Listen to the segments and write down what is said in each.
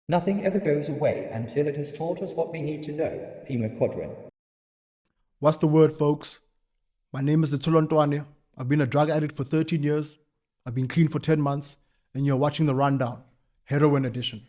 Nothing ever goes away until it has taught us what we need to know. Pima Quadrin. What's the word, folks? My name is Ntwane. I've been a drug addict for 13 years. I've been clean for 10 months. And you're watching The Rundown, Heroin Edition.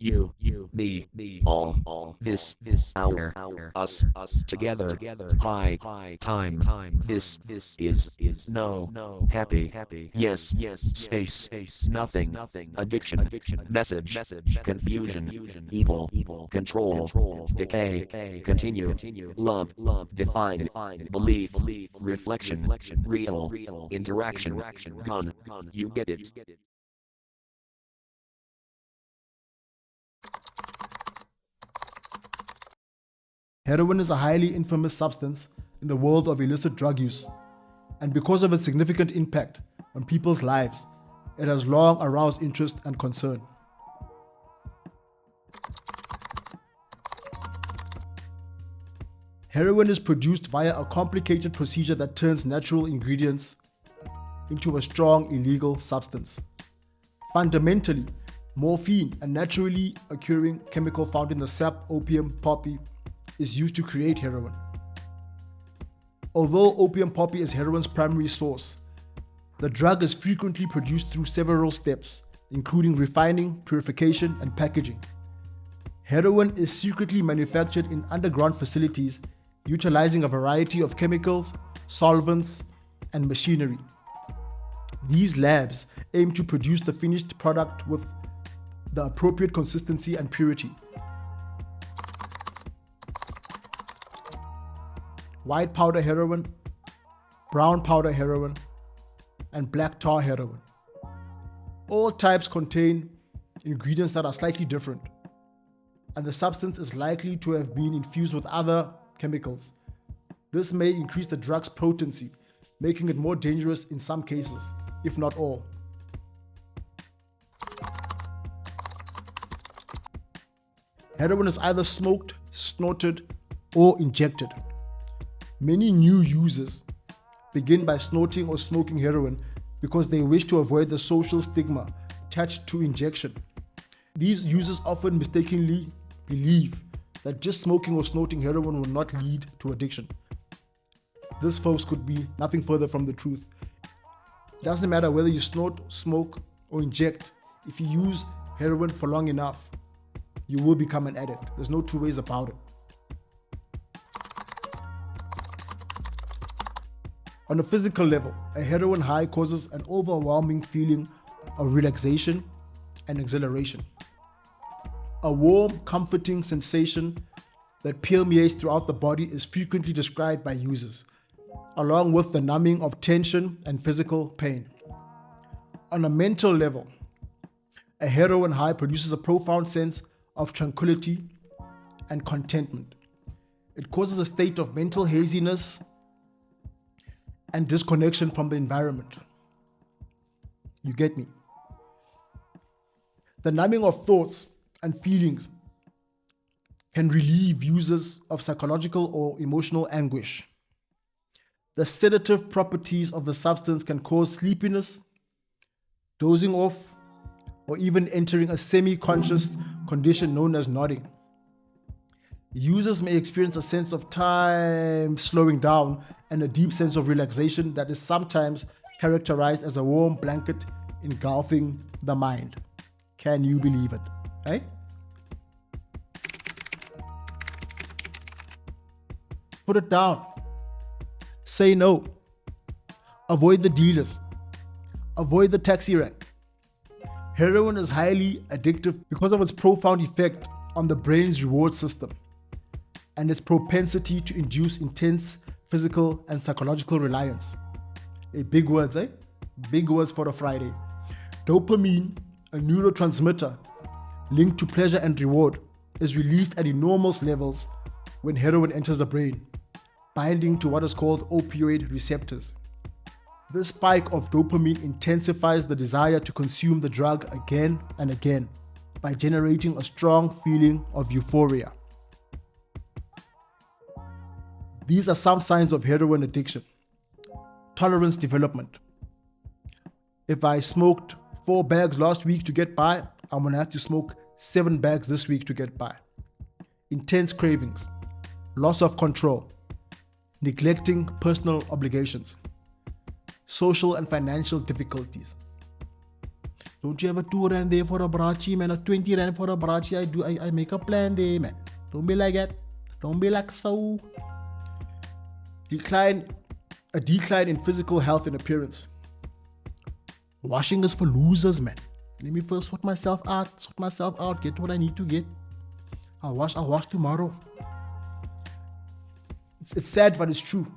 You, me, all, this, our, us, together, high, time, this, is, no, happy, yes, space, nothing, addiction, message, confusion, evil, control, decay, continue, love, define, belief, reflection, real, interaction, gun, you get it. Heroin is a highly infamous substance in the world of illicit drug use, and because of its significant impact on people's lives, it has long aroused interest and concern. Heroin is produced via a complicated procedure that turns natural ingredients into a strong illegal substance. Fundamentally, morphine, a naturally occurring chemical found in the sap opium poppy, is used to create heroin. Although opium poppy is heroin's primary source, the drug is frequently produced through several steps, including refining, purification, and packaging. Heroin is secretly manufactured in underground facilities utilizing a variety of chemicals, solvents, and machinery. These labs aim to produce the finished product with the appropriate consistency and purity. White powder heroin, brown powder heroin, and black tar heroin. All types contain ingredients that are slightly different, and the substance is likely to have been infused with other chemicals. This may increase the drug's potency, making it more dangerous in some cases, if not all. Heroin is either smoked, snorted, or injected. Many new users begin by snorting or smoking heroin because they wish to avoid the social stigma attached to injection. These users often mistakenly believe that just smoking or snorting heroin will not lead to addiction. This, folks, could be nothing further from the truth. It doesn't matter whether you snort, smoke, or inject. If you use heroin for long enough, you will become an addict. There's no two ways about it. On a physical level, a heroin high causes an overwhelming feeling of relaxation and exhilaration. A warm, comforting sensation that permeates throughout the body is frequently described by users, along with the numbing of tension and physical pain. On a mental level, a heroin high produces a profound sense of tranquility and contentment. It causes a state of mental haziness and disconnection from the environment. You get me? The numbing of thoughts and feelings can relieve users of psychological or emotional anguish. The sedative properties of the substance can cause sleepiness, dozing off, or even entering a semi-conscious condition known as nodding. Users may experience a sense of time slowing down and a deep sense of relaxation that is sometimes characterized as a warm blanket engulfing the mind. Can you believe it? Hey? Put it down. Say no. Avoid the dealers. Avoid the taxi rank. Heroin is highly addictive because of its profound effect on the brain's reward system and its propensity to induce intense physical and psychological reliance. Hey, big words, eh? Big words for a Friday. Dopamine, a neurotransmitter linked to pleasure and reward, is released at enormous levels when heroin enters the brain. binding to what is called opioid receptors. This spike of dopamine intensifies the desire to consume the drug again and again by generating a strong feeling of euphoria. These are some signs of heroin addiction. Tolerance development. If I smoked 4 bags last week to get by, I'm going to have to smoke 7 bags this week to get by. Intense cravings. Loss of control. Neglecting personal obligations. Social and financial difficulties. Don't you ever 2 rand there for a brachi, man, or 20 rand for a brachi? I make a plan there, man. Don't be like that. Don't be like so. A decline in physical health and appearance. Washing is for losers, man. Let me first sort myself out, get what I need to get. I'll wash tomorrow. It's sad, but it's true.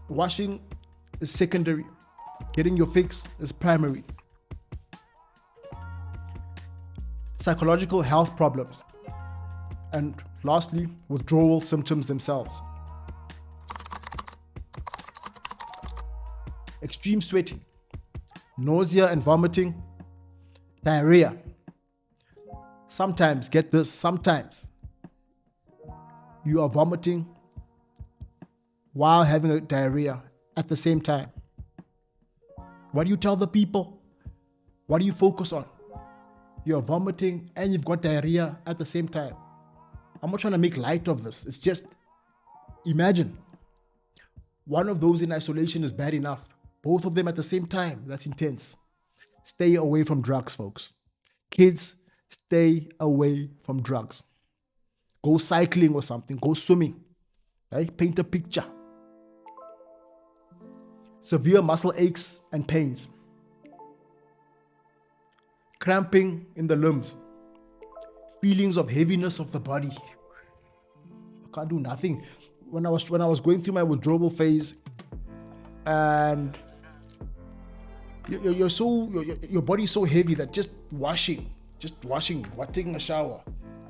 Washing is secondary. Getting your fix is primary. Psychological health problems. And lastly, withdrawal symptoms themselves. Extreme sweating, nausea and vomiting, diarrhea. Sometimes you are vomiting while having a diarrhea at the same time. What do you tell the people? What do you focus on? You're vomiting and you've got diarrhea at the same time. I'm not trying to make light of this. It's just, imagine. One of those in isolation is bad enough. Both of them at the same time, that's intense. Stay away from drugs, folks. Kids, stay away from drugs. Go cycling or something. Go swimming. Right? Paint a picture. Severe muscle aches and pains. Cramping in the limbs. Feelings of heaviness of the body. I can't do nothing. When I was going through my withdrawal phase, and your body's so heavy that just washing, taking a shower,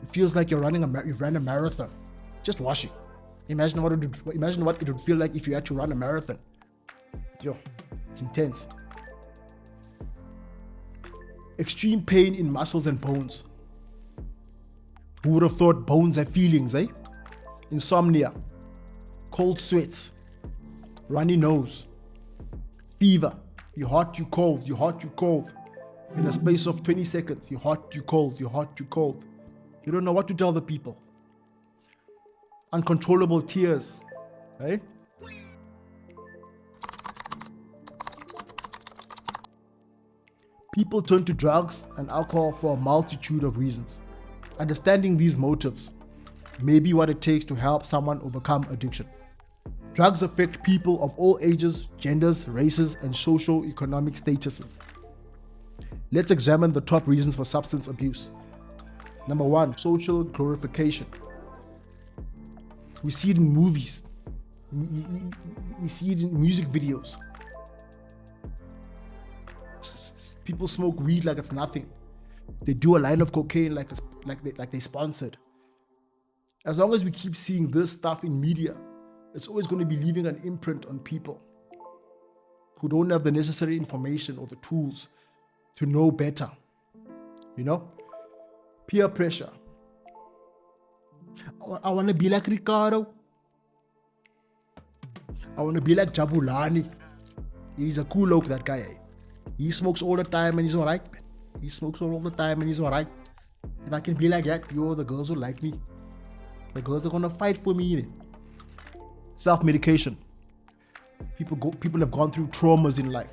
it feels like you ran a marathon. Just washing. Imagine what it would feel like if you had to run a marathon. It's intense. Extreme pain in muscles and bones. Who would have thought bones have feelings, eh? Insomnia, cold sweats, runny nose, fever. You're hot, you cold, you're hot, you cold. In a space of 20 seconds, you're hot, you cold, you're hot, you cold. You don't know what to tell the people. Uncontrollable tears, right? People turn to drugs and alcohol for a multitude of reasons. Understanding these motives may be what it takes to help someone overcome addiction. Drugs affect people of all ages, genders, races, and socio-economic statuses. Let's examine the top reasons for substance abuse. Number 1, social glorification. We see it in movies. We see it in music videos. People smoke weed like it's nothing. They do a line of cocaine like they sponsored. As long as we keep seeing this stuff in media, it's always going to be leaving an imprint on people who don't have the necessary information or the tools to know better. Peer pressure. I want to be like Ricardo. I want to be like Jabulani. He's a cool look, that guy. He smokes all the time and he's alright, man. He smokes all the time and he's alright. If I can be like that, the girls will like me. The girls are gonna fight for me. Self-medication. People have gone through traumas in life.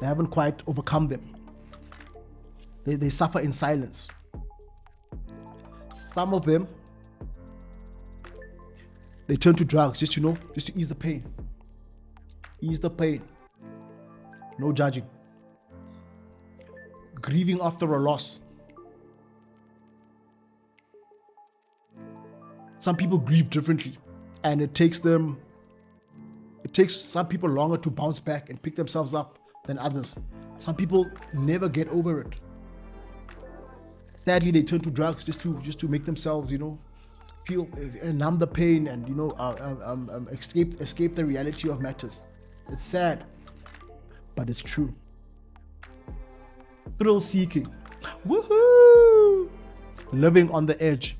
They haven't quite overcome them. They suffer in silence. Some of them, they turn to drugs just to ease the pain. Ease the pain. No judging. Grieving after a loss. Some people grieve differently, and it takes some people longer to bounce back and pick themselves up than others. Some people never get over it. Sadly, they turn to drugs just to make themselves, feel, numb the pain, and escape the reality of matters. It's sad, but it's true. Thrill seeking, woohoo! Living on the edge.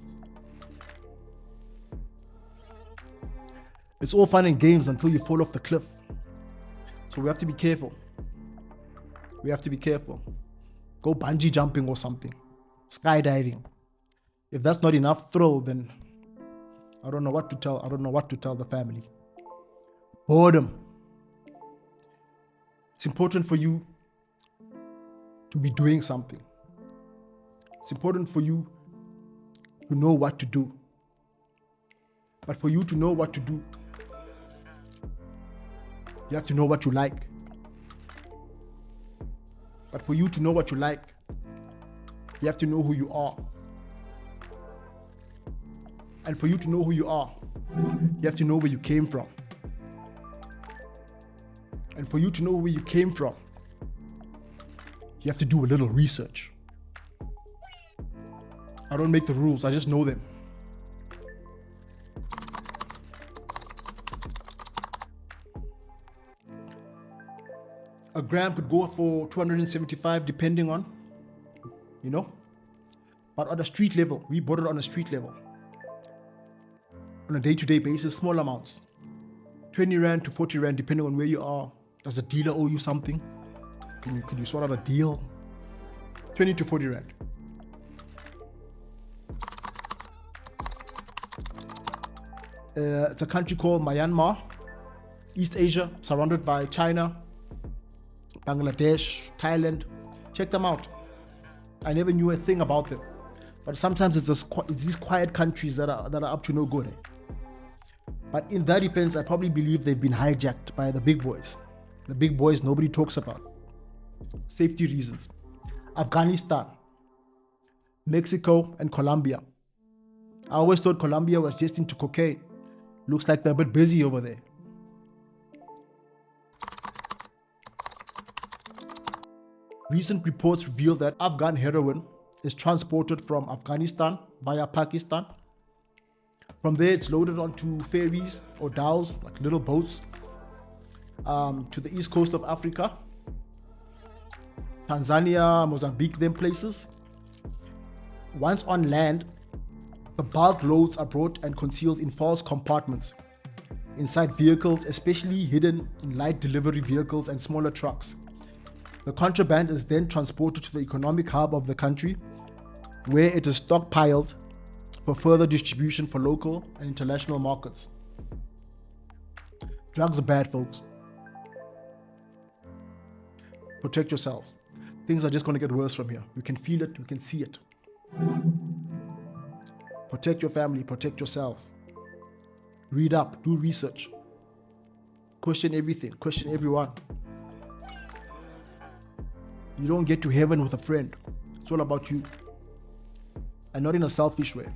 It's all fun and games until you fall off the cliff. So we have to be careful. We have to be careful. Go bungee jumping or something. Skydiving. If that's not enough thrill, then I don't know what to tell. I don't know what to tell the family. Boredom. It's important for you to be doing something. It's important for you to know what to do. But for you to know what to do, you have to know what you like. But for you to know what you like, you have to know who you are. And for you to know who you are, you have to know where you came from. And for you to know where you came from, you have to do a little research. I don't make the rules, I just know them. A gram could go for 275 depending on, but on a street level, we bought it on a street level. On a day-to-day basis, small amounts. 20 Rand to 40 Rand depending on where you are. Does the dealer owe you something? Could you sort out a deal? 20 to 40 Rand. It's a country called Myanmar, East Asia, surrounded by China, Bangladesh, Thailand. Check them out. I never knew a thing about them. But sometimes it's these quiet countries that are up to no good. But in their defense, I probably believe they've been hijacked by the big boys. The big boys nobody talks about. Safety reasons. Afghanistan, Mexico, and Colombia. I always thought Colombia was just into cocaine. Looks like they're a bit busy over there. Recent reports reveal that Afghan heroin is transported from Afghanistan via Pakistan. From there, it's loaded onto ferries or dhows, like little boats, to the east coast of Africa, Tanzania, Mozambique, them places. Once on land, the bulk loads are brought and concealed in false compartments inside vehicles, especially hidden in light delivery vehicles and smaller trucks. The contraband is then transported to the economic hub of the country, where it is stockpiled for further distribution for local and international markets. Drugs are bad, folks. Protect yourselves. Things are just going to get worse from here. We can feel it, we can see it. Protect your family, protect yourselves. Read up, do research. Question everything, question everyone. You don't get to heaven with a friend. It's all about you. And not in a selfish way.